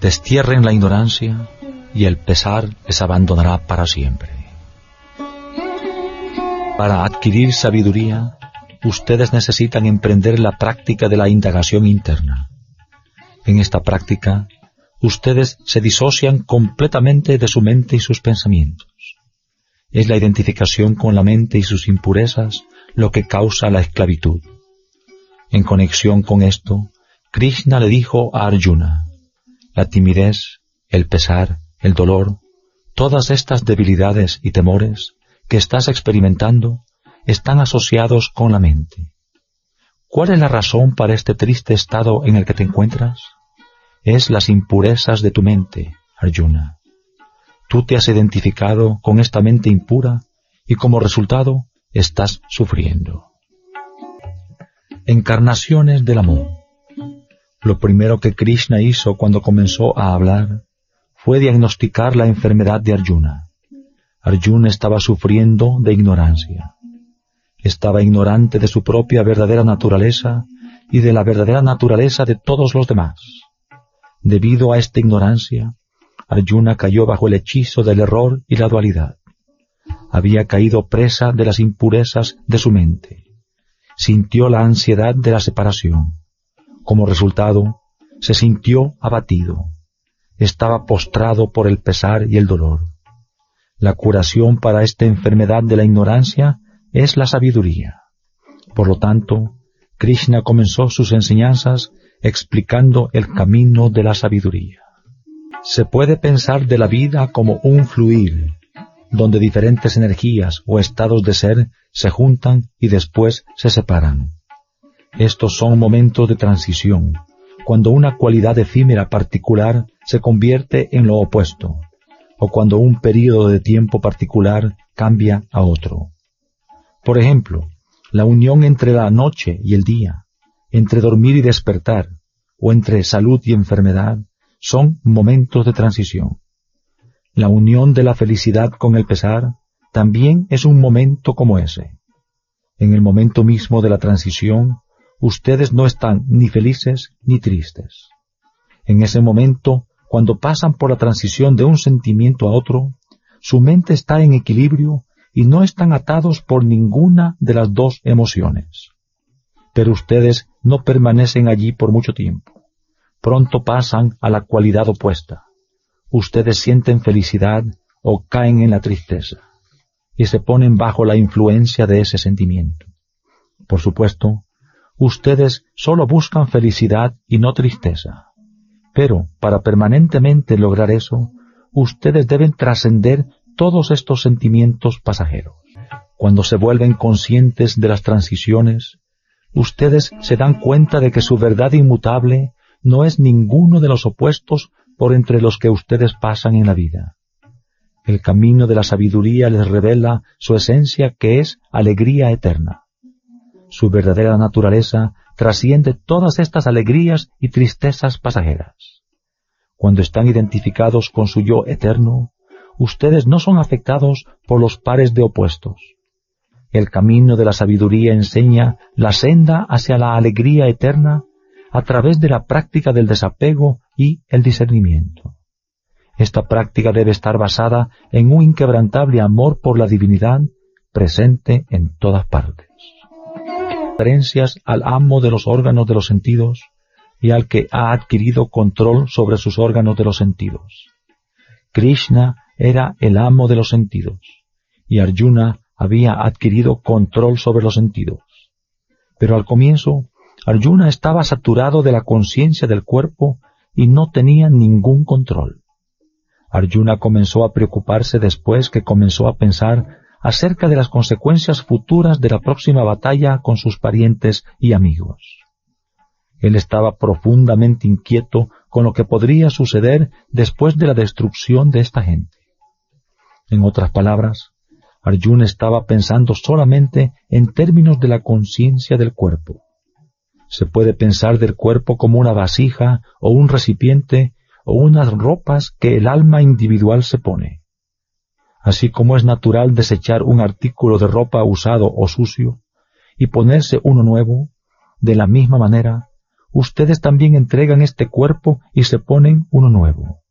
Destierren la ignorancia y el pesar les abandonará para siempre. Para adquirir sabiduría, ustedes necesitan emprender la práctica de la indagación interna. En esta práctica, ustedes se disocian completamente de su mente y sus pensamientos. Es la identificación con la mente y sus impurezas lo que causa la esclavitud. En conexión con esto, Krishna le dijo a Arjuna: la timidez, el pesar, el dolor, todas estas debilidades y temores que estás experimentando están asociados con la mente. ¿Cuál es la razón para este triste estado en el que te encuentras? Es las impurezas de tu mente, Arjuna. Tú te has identificado con esta mente impura y como resultado estás sufriendo. Encarnaciones del amor. Lo primero que Krishna hizo cuando comenzó a hablar fue diagnosticar la enfermedad de Arjuna. Arjuna estaba sufriendo de ignorancia. Estaba ignorante de su propia verdadera naturaleza y de la verdadera naturaleza de todos los demás. Debido a esta ignorancia, Arjuna cayó bajo el hechizo del error y la dualidad. Había caído presa de las impurezas de su mente. Sintió la ansiedad de la separación. Como resultado, se sintió abatido. Estaba postrado por el pesar y el dolor. La curación para esta enfermedad de la ignorancia es la sabiduría. Por lo tanto, Krishna comenzó sus enseñanzas explicando el camino de la sabiduría. Se puede pensar de la vida como un fluir, donde diferentes energías o estados de ser se juntan y después se separan. Estos son momentos de transición, cuando una cualidad efímera particular se convierte en lo opuesto, o cuando un período de tiempo particular cambia a otro. Por ejemplo, la unión entre la noche y el día, entre dormir y despertar, o entre salud y enfermedad, son momentos de transición. La unión de la felicidad con el pesar también es un momento como ese. En el momento mismo de la transición, ustedes no están ni felices ni tristes. En ese momento, cuando pasan por la transición de un sentimiento a otro, su mente está en equilibrio y no están atados por ninguna de las dos emociones. Pero ustedes no permanecen allí por mucho tiempo. Pronto pasan a la cualidad opuesta. Ustedes sienten felicidad o caen en la tristeza, y se ponen bajo la influencia de ese sentimiento. Por supuesto, ustedes solo buscan felicidad y no tristeza. Pero, para permanentemente lograr eso, ustedes deben trascender todos estos sentimientos pasajeros. Cuando se vuelven conscientes de las transiciones, ustedes se dan cuenta de que su verdad inmutable no es ninguno de los opuestos por entre los que ustedes pasan en la vida. El camino de la sabiduría les revela su esencia, que es alegría eterna. Su verdadera naturaleza trasciende todas estas alegrías y tristezas pasajeras. Cuando están identificados con su yo eterno, ustedes no son afectados por los pares de opuestos. El camino de la sabiduría enseña la senda hacia la alegría eterna a través de la práctica del desapego y el discernimiento. Esta práctica debe estar basada en un inquebrantable amor por la divinidad presente en todas partes. Referencias al amo de los órganos de los sentidos y al que ha adquirido control sobre sus órganos de los sentidos. Krishna era el amo de los sentidos y Arjuna había adquirido control sobre los sentidos. Pero al comienzo, Arjuna estaba saturado de la conciencia del cuerpo y no tenía ningún control. Arjuna comenzó a preocuparse después que comenzó a pensar acerca de las consecuencias futuras de la próxima batalla con sus parientes y amigos. Él estaba profundamente inquieto con lo que podría suceder después de la destrucción de esta gente. En otras palabras, Arjuna estaba pensando solamente en términos de la conciencia del cuerpo. Se puede pensar del cuerpo como una vasija o un recipiente o unas ropas que el alma individual se pone. Así como es natural desechar un artículo de ropa usado o sucio y ponerse uno nuevo, de la misma manera, ustedes también entregan este cuerpo y se ponen uno nuevo.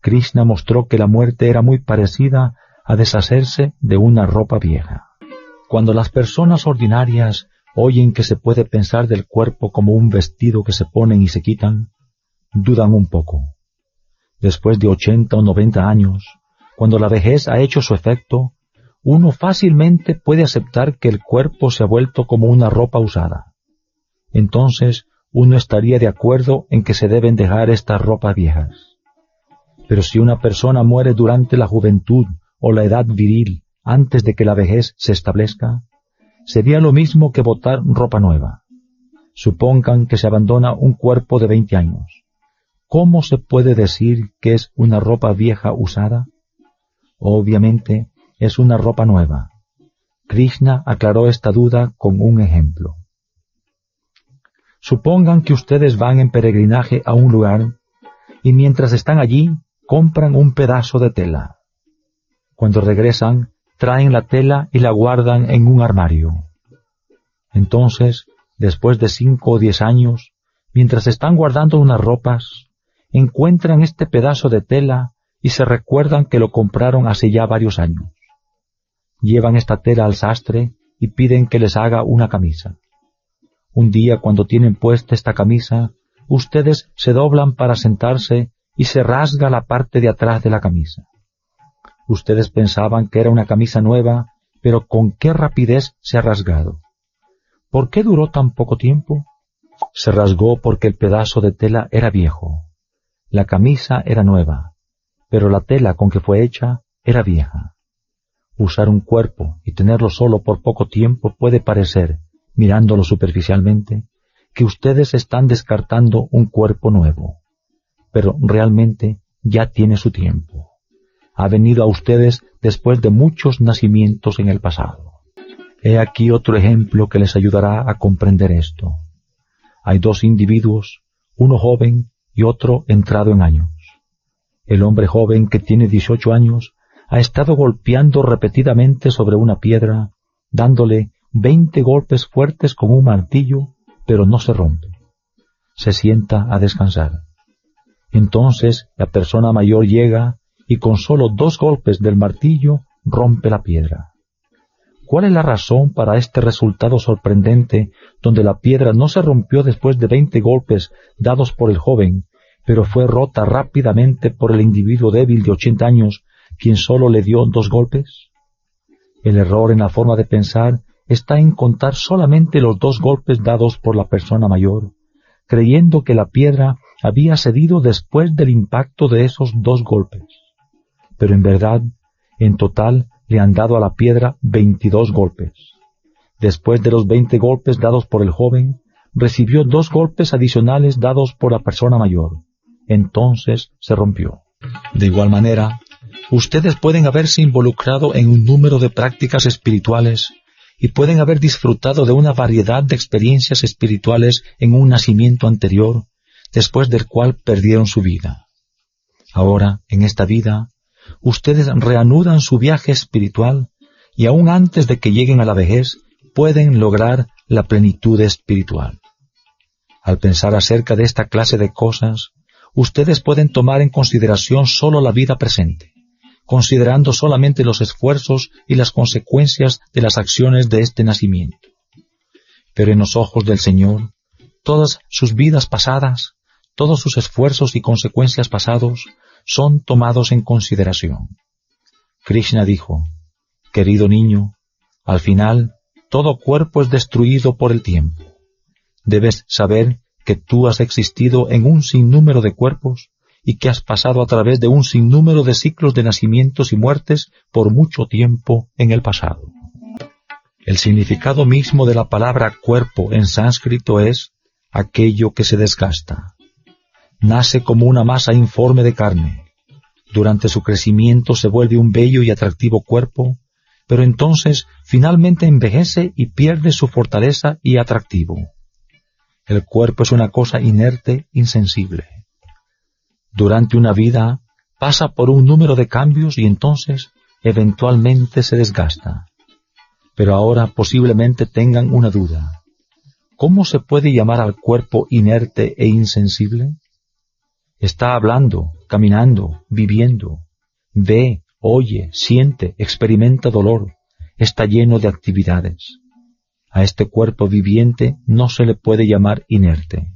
Krishna mostró que la muerte era muy parecida a deshacerse de una ropa vieja. Cuando las personas ordinarias oyen que se puede pensar del cuerpo como un vestido que se ponen y se quitan, dudan un poco. Después de 80 o 90 años, cuando la vejez ha hecho su efecto, uno fácilmente puede aceptar que el cuerpo se ha vuelto como una ropa usada. Entonces, uno estaría de acuerdo en que se deben dejar estas ropas viejas. Pero si una persona muere durante la juventud o la edad viril antes de que la vejez se establezca, sería lo mismo que botar ropa nueva. Supongan que se abandona un cuerpo de 20 años. ¿Cómo se puede decir que es una ropa vieja usada? Obviamente, es una ropa nueva. Krishna aclaró esta duda con un ejemplo. Supongan que ustedes van en peregrinaje a un lugar y mientras están allí compran un pedazo de tela. Cuando regresan, traen la tela y la guardan en un armario. Entonces, después de 5 o 10 años, mientras están guardando unas ropas, encuentran este pedazo de tela y se recuerdan que lo compraron hace ya varios años. Llevan esta tela al sastre y piden que les haga una camisa. Un día, cuando tienen puesta esta camisa, ustedes se doblan para sentarse y se rasga la parte de atrás de la camisa. Ustedes pensaban que era una camisa nueva, pero ¿con qué rapidez se ha rasgado? ¿Por qué duró tan poco tiempo? Se rasgó porque el pedazo de tela era viejo. La camisa era nueva, pero la tela con que fue hecha era vieja. Usar un cuerpo y tenerlo solo por poco tiempo puede parecer, mirándolo superficialmente, que ustedes están descartando un cuerpo nuevo, pero realmente ya tiene su tiempo. Ha venido a ustedes después de muchos nacimientos en el pasado. He aquí otro ejemplo que les ayudará a comprender esto. Hay 2 individuos, uno joven y otro entrado en años. El hombre joven, que tiene 18 años, ha estado golpeando repetidamente sobre una piedra, dándole 20 golpes fuertes con un martillo, pero no se rompe. Se sienta a descansar. Entonces la persona mayor llega y con solo 2 golpes del martillo rompe la piedra. ¿Cuál es la razón para este resultado sorprendente, donde la piedra no se rompió después de 20 golpes dados por el joven, pero fue rota rápidamente por el individuo débil de 80 años, quien solo le dio 2 golpes? El error en la forma de pensar está en contar solamente los 2 golpes dados por la persona mayor, creyendo que la piedra había cedido después del impacto de esos 2 golpes. Pero en verdad, en total, le han dado a la piedra 22 golpes. Después de los 20 golpes dados por el joven, recibió 2 golpes adicionales dados por la persona mayor. Entonces se rompió. De igual manera, ustedes pueden haberse involucrado en un número de prácticas espirituales y pueden haber disfrutado de una variedad de experiencias espirituales en un nacimiento anterior, después del cual perdieron su vida. Ahora, en esta vida, ustedes reanudan su viaje espiritual y aún antes de que lleguen a la vejez, pueden lograr la plenitud espiritual. Al pensar acerca de esta clase de cosas, ustedes pueden tomar en consideración solo la vida presente, considerando solamente los esfuerzos y las consecuencias de las acciones de este nacimiento. Pero en los ojos del Señor, todas sus vidas pasadas, todos sus esfuerzos y consecuencias pasados, son tomados en consideración. Krishna dijo: querido niño, al final, todo cuerpo es destruido por el tiempo. Debes saber que tú has existido en un sinnúmero de cuerpos y que has pasado a través de un sinnúmero de ciclos de nacimientos y muertes por mucho tiempo en el pasado. El significado mismo de la palabra cuerpo en sánscrito es aquello que se desgasta. Nace como una masa informe de carne. Durante su crecimiento se vuelve un bello y atractivo cuerpo, pero entonces finalmente envejece y pierde su fortaleza y atractivo. El cuerpo es una cosa inerte, insensible. Durante una vida pasa por un número de cambios y entonces eventualmente se desgasta. Pero ahora posiblemente tengan una duda. ¿cómo se puede llamar al cuerpo inerte e insensible? Está hablando, caminando, viviendo, ve, oye, siente, experimenta dolor, está lleno de actividades. A este cuerpo viviente no se le puede llamar inerte.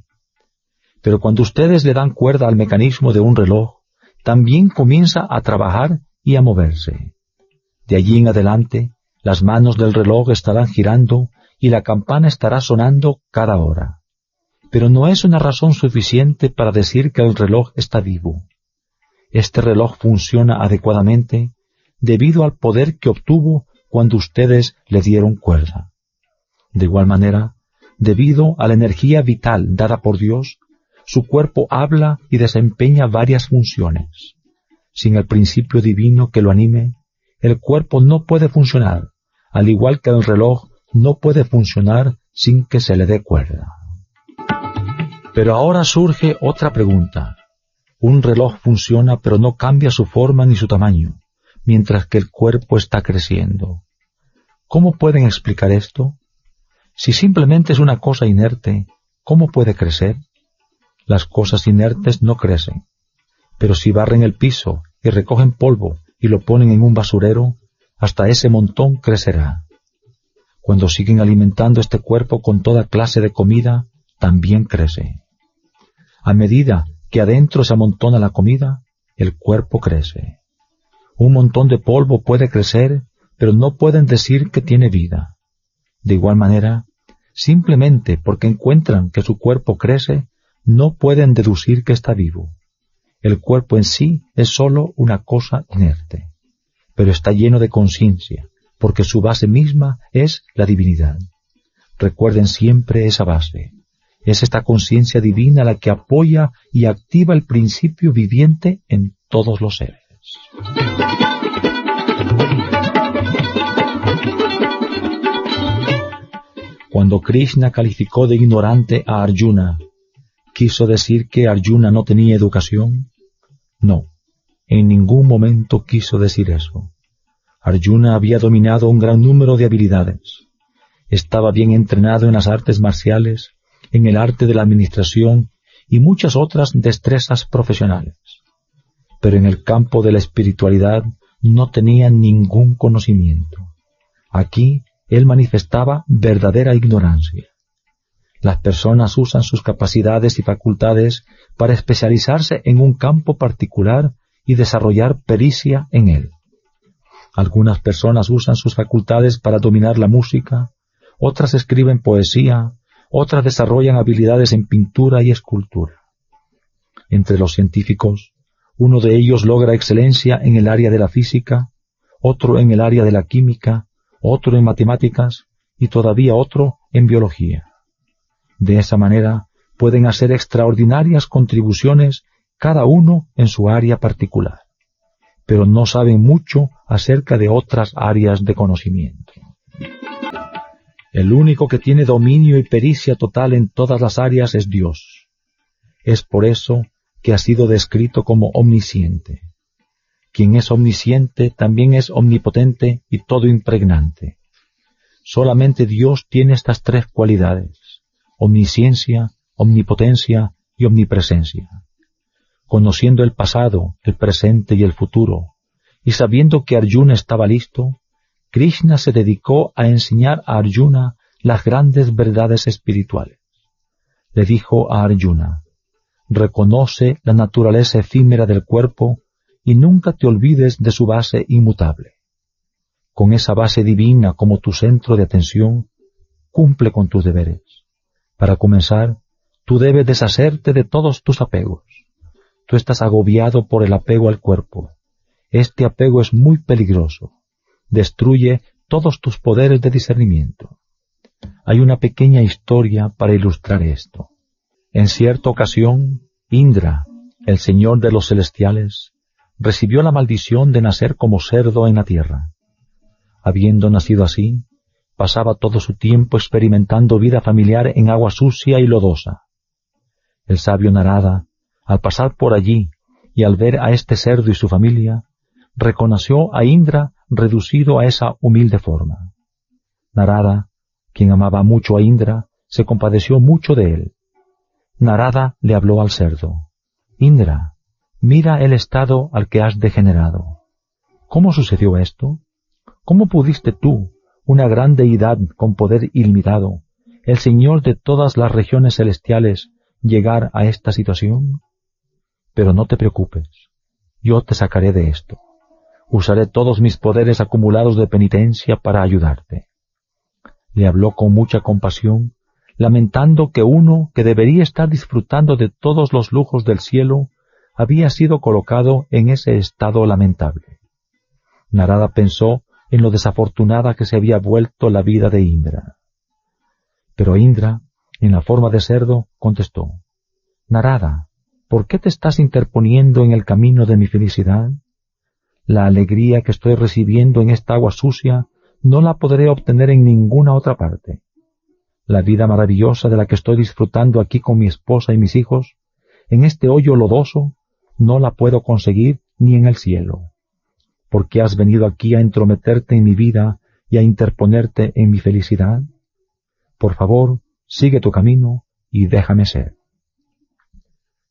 Pero cuando ustedes le dan cuerda al mecanismo de un reloj, también comienza a trabajar y a moverse. De allí en adelante, las manos del reloj estarán girando y la campana estará sonando cada hora. Pero no es una razón suficiente para decir que el reloj está vivo. Este reloj funciona adecuadamente debido al poder que obtuvo cuando ustedes le dieron cuerda. De igual manera, debido a la energía vital dada por Dios, su cuerpo habla y desempeña varias funciones. Sin el principio divino que lo anime, el cuerpo no puede funcionar, al igual que el reloj no puede funcionar sin que se le dé cuerda. Pero ahora surge otra pregunta. Un reloj funciona pero no cambia su forma ni su tamaño, mientras que el cuerpo está creciendo. ¿Cómo pueden explicar esto? Si simplemente es una cosa inerte, ¿cómo puede crecer? Las cosas inertes no crecen, pero si barren el piso y recogen polvo y lo ponen en un basurero, hasta ese montón crecerá. Cuando siguen alimentando este cuerpo con toda clase de comida, también crece. A medida que adentro se amontona la comida, el cuerpo crece. Un montón de polvo puede crecer, pero no pueden decir que tiene vida. De igual manera, simplemente porque encuentran que su cuerpo crece, no pueden deducir que está vivo. El cuerpo en sí es sólo una cosa inerte, pero está lleno de conciencia, porque su base misma es la divinidad. Recuerden siempre esa base. Es esta conciencia divina la que apoya y activa el principio viviente en todos los seres. Cuando Krishna calificó de ignorante a Arjuna, ¿quiso decir que Arjuna no tenía educación? No, en ningún momento quiso decir eso. Arjuna había dominado un gran número de habilidades. Estaba bien entrenado en las artes marciales, en el arte de la administración y muchas otras destrezas profesionales. Pero en el campo de la espiritualidad no tenía ningún conocimiento. Aquí él manifestaba verdadera ignorancia. Las personas usan sus capacidades y facultades para especializarse en un campo particular y desarrollar pericia en él. Algunas personas usan sus facultades para dominar la música, otras escriben poesía, otras desarrollan habilidades en pintura y escultura. Entre los científicos, uno de ellos logra excelencia en el área de la física, otro en el área de la química, otro en matemáticas y todavía otro en biología. De esa manera pueden hacer extraordinarias contribuciones cada uno en su área particular, pero no saben mucho acerca de otras áreas de conocimiento. El único que tiene dominio y pericia total en todas las áreas es Dios. Es por eso que ha sido descrito como omnisciente. Quien es omnisciente también es omnipotente y todo impregnante. Solamente Dios tiene estas tres cualidades: omnisciencia, omnipotencia y omnipresencia. Conociendo el pasado, el presente y el futuro, y sabiendo que Arjuna estaba listo, Krishna se dedicó a enseñar a Arjuna las grandes verdades espirituales. Le dijo a Arjuna: reconoce la naturaleza efímera del cuerpo y nunca te olvides de su base inmutable. Con esa base divina como tu centro de atención, cumple con tus deberes. Para comenzar, tú debes deshacerte de todos tus apegos. Tú estás agobiado por el apego al cuerpo. Este apego es muy peligroso. Destruye todos tus poderes de discernimiento. Hay una pequeña historia para ilustrar esto. En cierta ocasión, Indra, el señor de los celestiales, recibió la maldición de nacer como cerdo en la tierra. Habiendo nacido así, pasaba todo su tiempo experimentando vida familiar en agua sucia y lodosa. El sabio Narada, al pasar por allí y al ver a este cerdo y su familia, reconoció a Indra reducido a esa humilde forma. Narada, quien amaba mucho a Indra, se compadeció mucho de él. Narada le habló al cerdo. Indra, mira el estado al que has degenerado. ¿Cómo sucedió esto? ¿Cómo pudiste tú, una gran deidad con poder ilimitado, el Señor de todas las regiones celestiales, llegar a esta situación? Pero no te preocupes, yo te sacaré de esto. Usaré todos mis poderes acumulados de penitencia para ayudarte. Le habló con mucha compasión, lamentando que uno que debería estar disfrutando de todos los lujos del cielo había sido colocado en ese estado lamentable. Narada pensó en lo desafortunada que se había vuelto la vida de Indra. Pero Indra, en la forma de cerdo, contestó: Narada, ¿por qué te estás interponiendo en el camino de mi felicidad? La alegría que estoy recibiendo en esta agua sucia no la podré obtener en ninguna otra parte. La vida maravillosa de la que estoy disfrutando aquí con mi esposa y mis hijos, en este hoyo lodoso, no la puedo conseguir ni en el cielo. ¿Por qué has venido aquí a entrometerte en mi vida y a interponerte en mi felicidad? Por favor, sigue tu camino y déjame ser.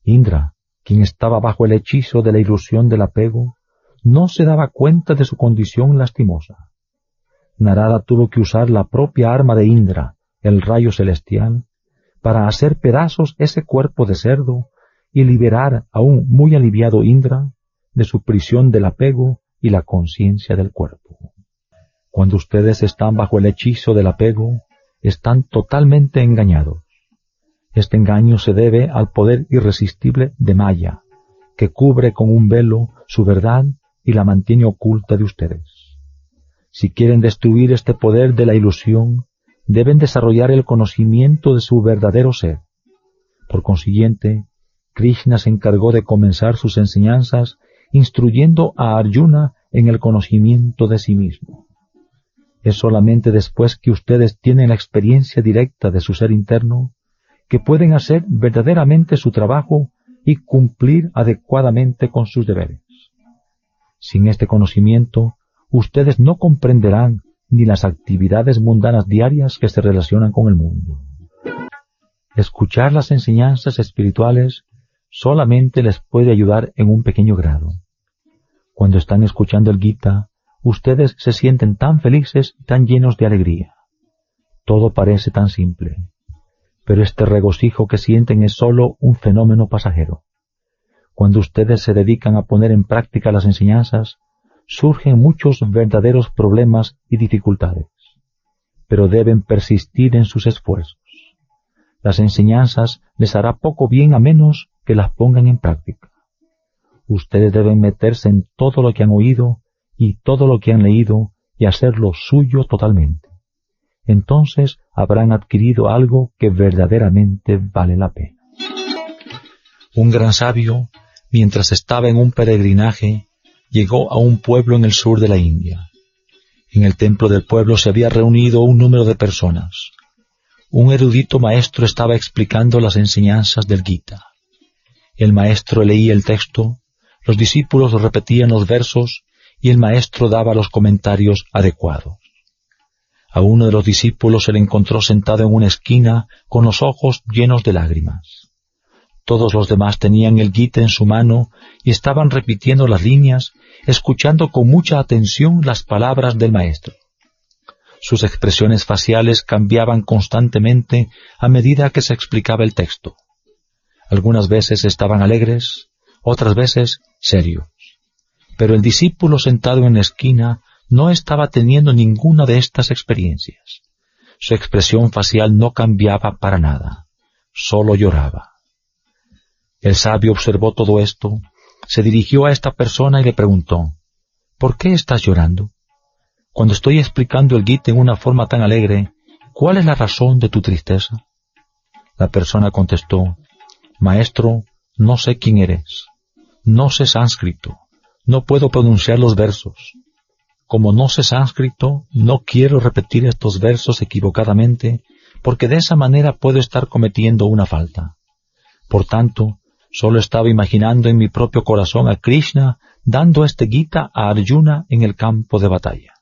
Indra, quien estaba bajo el hechizo de la ilusión del apego, no se daba cuenta de su condición lastimosa. Narada tuvo que usar la propia arma de Indra, el rayo celestial, para hacer pedazos ese cuerpo de cerdo y liberar a un muy aliviado Indra de su prisión del apego y la conciencia del cuerpo. Cuando ustedes están bajo el hechizo del apego, están totalmente engañados. Este engaño se debe al poder irresistible de Maya, que cubre con un velo su verdad y la mantiene oculta de ustedes. Si quieren destruir este poder de la ilusión, deben desarrollar el conocimiento de su verdadero ser. Por consiguiente, Krishna se encargó de comenzar sus enseñanzas instruyendo a Arjuna en el conocimiento de sí mismo. Es solamente después que ustedes tienen la experiencia directa de su ser interno que pueden hacer verdaderamente su trabajo y cumplir adecuadamente con sus deberes. Sin este conocimiento, ustedes no comprenderán ni las actividades mundanas diarias que se relacionan con el mundo. Escuchar las enseñanzas espirituales solamente les puede ayudar en un pequeño grado. Cuando están escuchando el Gita, ustedes se sienten tan felices y tan llenos de alegría. Todo parece tan simple, pero este regocijo que sienten es solo un fenómeno pasajero. Cuando ustedes se dedican a poner en práctica las enseñanzas, surgen muchos verdaderos problemas y dificultades, pero deben persistir en sus esfuerzos. Las enseñanzas les hará poco bien a menos que las pongan en práctica. Ustedes deben meterse en todo lo que han oído y todo lo que han leído y hacerlo suyo totalmente. Entonces habrán adquirido algo que verdaderamente vale la pena. Un gran sabio, mientras estaba en un peregrinaje, llegó a un pueblo en el sur de la India. En el templo del pueblo se había reunido un número de personas. Un erudito maestro estaba explicando las enseñanzas del Gita. El maestro leía el texto, los discípulos repetían los versos y el maestro daba los comentarios adecuados. A uno de los discípulos se le encontró sentado en una esquina con los ojos llenos de lágrimas. Todos los demás tenían el Gita en su mano y estaban repitiendo las líneas, escuchando con mucha atención las palabras del maestro. Sus expresiones faciales cambiaban constantemente a medida que se explicaba el texto. Algunas veces estaban alegres, otras veces serios. Pero el discípulo sentado en la esquina no estaba teniendo ninguna de estas experiencias. Su expresión facial no cambiaba para nada, solo lloraba. El sabio observó todo esto, se dirigió a esta persona y le preguntó: ¿por qué estás llorando? Cuando estoy explicando el Gita en una forma tan alegre, ¿cuál es la razón de tu tristeza? La persona contestó: Maestro, no sé quién eres, no sé sánscrito, no puedo pronunciar los versos. Como no sé sánscrito, no quiero repetir estos versos equivocadamente, porque de esa manera puedo estar cometiendo una falta. Por tanto, solo estaba imaginando en mi propio corazón a Krishna dando este Gita a Arjuna en el campo de batalla.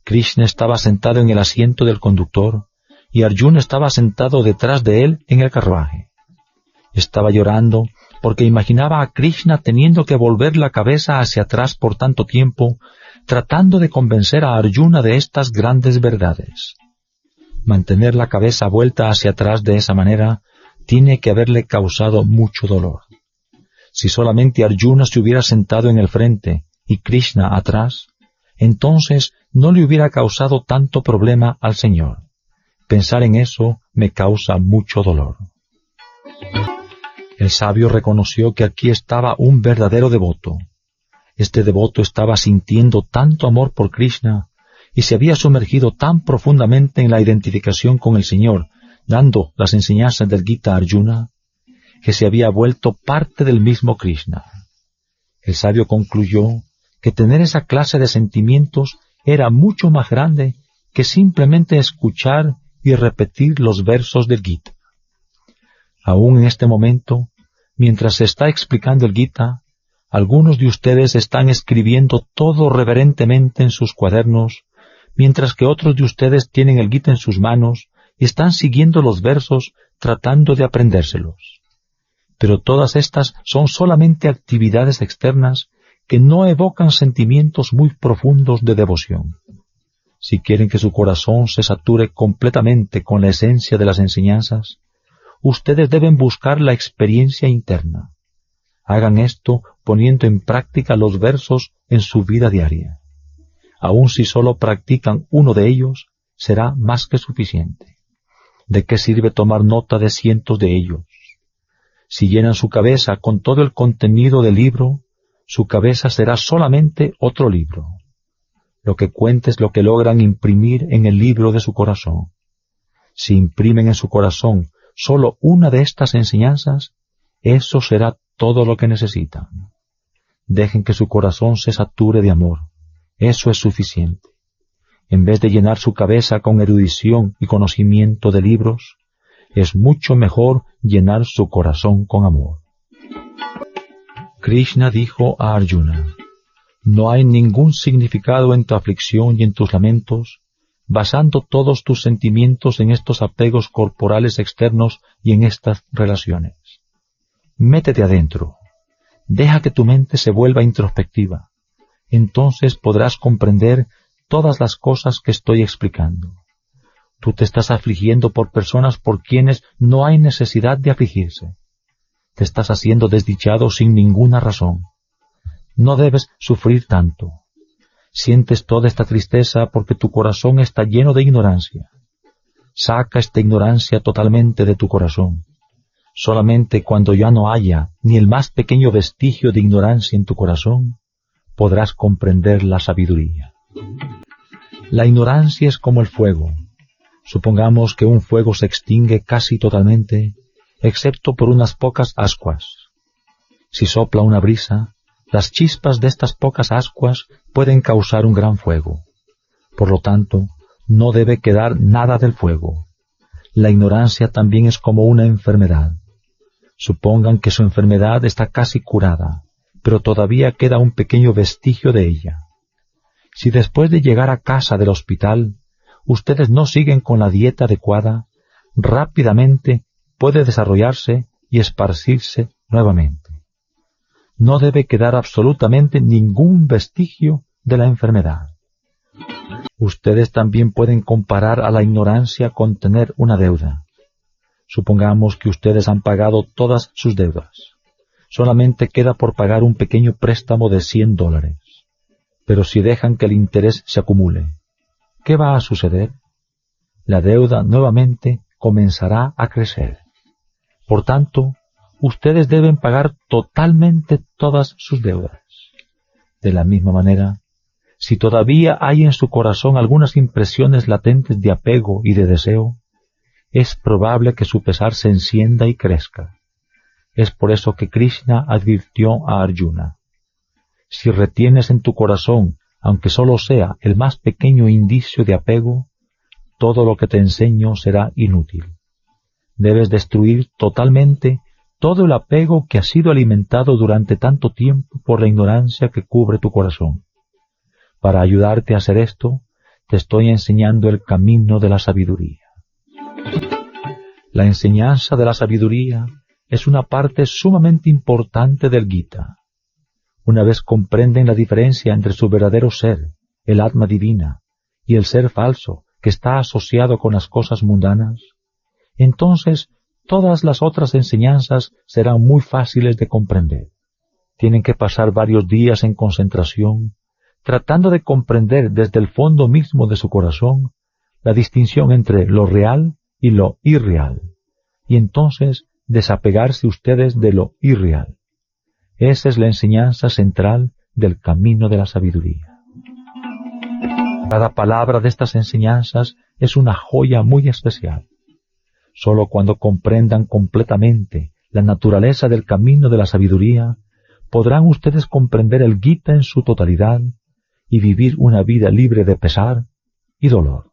Krishna estaba sentado en el asiento del conductor, y Arjuna estaba sentado detrás de él en el carruaje. Estaba llorando porque imaginaba a Krishna teniendo que volver la cabeza hacia atrás por tanto tiempo, tratando de convencer a Arjuna de estas grandes verdades. Mantener la cabeza vuelta hacia atrás de esa manera tiene que haberle causado mucho dolor. Si solamente Arjuna se hubiera sentado en el frente y Krishna atrás, entonces no le hubiera causado tanto problema al Señor. Pensar en eso me causa mucho dolor. El sabio reconoció que aquí estaba un verdadero devoto. Este devoto estaba sintiendo tanto amor por Krishna y se había sumergido tan profundamente en la identificación con el Señor, dando las enseñanzas del Gita a Arjuna, que se había vuelto parte del mismo Krishna. El sabio concluyó que tener esa clase de sentimientos era mucho más grande que simplemente escuchar y repetir los versos del Gita. Aún en este momento, mientras se está explicando el Gita, algunos de ustedes están escribiendo todo reverentemente en sus cuadernos, mientras que otros de ustedes tienen el Gita en sus manos y están siguiendo los versos tratando de aprendérselos. Pero todas estas son solamente actividades externas que no evocan sentimientos muy profundos de devoción. Si quieren que su corazón se sature completamente con la esencia de las enseñanzas, ustedes deben buscar la experiencia interna. Hagan esto poniendo en práctica los versos en su vida diaria. Aun si solo practican uno de ellos, será más que suficiente. ¿De qué sirve tomar nota de cientos de ellos? Si llenan su cabeza con todo el contenido del libro, su cabeza será solamente otro libro. Lo que cuenta es lo que logran imprimir en el libro de su corazón. Si imprimen en su corazón solo una de estas enseñanzas, eso será todo lo que necesitan. Dejen que su corazón se sature de amor. Eso es suficiente. En vez de llenar su cabeza con erudición y conocimiento de libros, es mucho mejor llenar su corazón con amor. Krishna dijo a Arjuna: no hay ningún significado en tu aflicción y en tus lamentos, basando todos tus sentimientos en estos apegos corporales externos y en estas relaciones. Métete adentro. Deja que tu mente se vuelva introspectiva. Entonces podrás comprender todas las cosas que estoy explicando. Tú te estás afligiendo por personas por quienes no hay necesidad de afligirse. Te estás haciendo desdichado sin ninguna razón. No debes sufrir tanto. Sientes toda esta tristeza porque tu corazón está lleno de ignorancia. Saca esta ignorancia totalmente de tu corazón. Solamente cuando ya no haya ni el más pequeño vestigio de ignorancia en tu corazón, podrás comprender la sabiduría. La ignorancia es como el fuego. Supongamos que un fuego se extingue casi totalmente, excepto por unas pocas ascuas. Si sopla una brisa, las chispas de estas pocas ascuas pueden causar un gran fuego. Por lo tanto, no debe quedar nada del fuego. La ignorancia también es como una enfermedad. Supongan que su enfermedad está casi curada, pero todavía queda un pequeño vestigio de ella. Si después de llegar a casa del hospital, ustedes no siguen con la dieta adecuada, rápidamente puede desarrollarse y esparcirse nuevamente. No debe quedar absolutamente ningún vestigio de la enfermedad. Ustedes también pueden comparar a la ignorancia con tener una deuda. Supongamos que ustedes han pagado todas sus deudas. Solamente queda por pagar un pequeño préstamo de $100. Pero si dejan que el interés se acumule, ¿qué va a suceder? La deuda nuevamente comenzará a crecer. Por tanto, ustedes deben pagar totalmente todas sus deudas. De la misma manera, si todavía hay en su corazón algunas impresiones latentes de apego y de deseo, es probable que su pesar se encienda y crezca. Es por eso que Krishna advirtió a Arjuna: si retienes en tu corazón, aunque solo sea el más pequeño indicio de apego, todo lo que te enseño será inútil. Debes destruir totalmente todo el apego que ha sido alimentado durante tanto tiempo por la ignorancia que cubre tu corazón. Para ayudarte a hacer esto, te estoy enseñando el camino de la sabiduría. La enseñanza de la sabiduría es una parte sumamente importante del Gita. Una vez comprenden la diferencia entre su verdadero ser, el Atma divina, y el ser falso que está asociado con las cosas mundanas, entonces todas las otras enseñanzas serán muy fáciles de comprender. Tienen que pasar varios días en concentración, tratando de comprender desde el fondo mismo de su corazón la distinción entre lo real y lo irreal, y entonces desapegarse ustedes de lo irreal. Esa es la enseñanza central del camino de la sabiduría. Cada palabra de estas enseñanzas es una joya muy especial. Solo cuando comprendan completamente la naturaleza del camino de la sabiduría, podrán ustedes comprender el Gita en su totalidad y vivir una vida libre de pesar y dolor.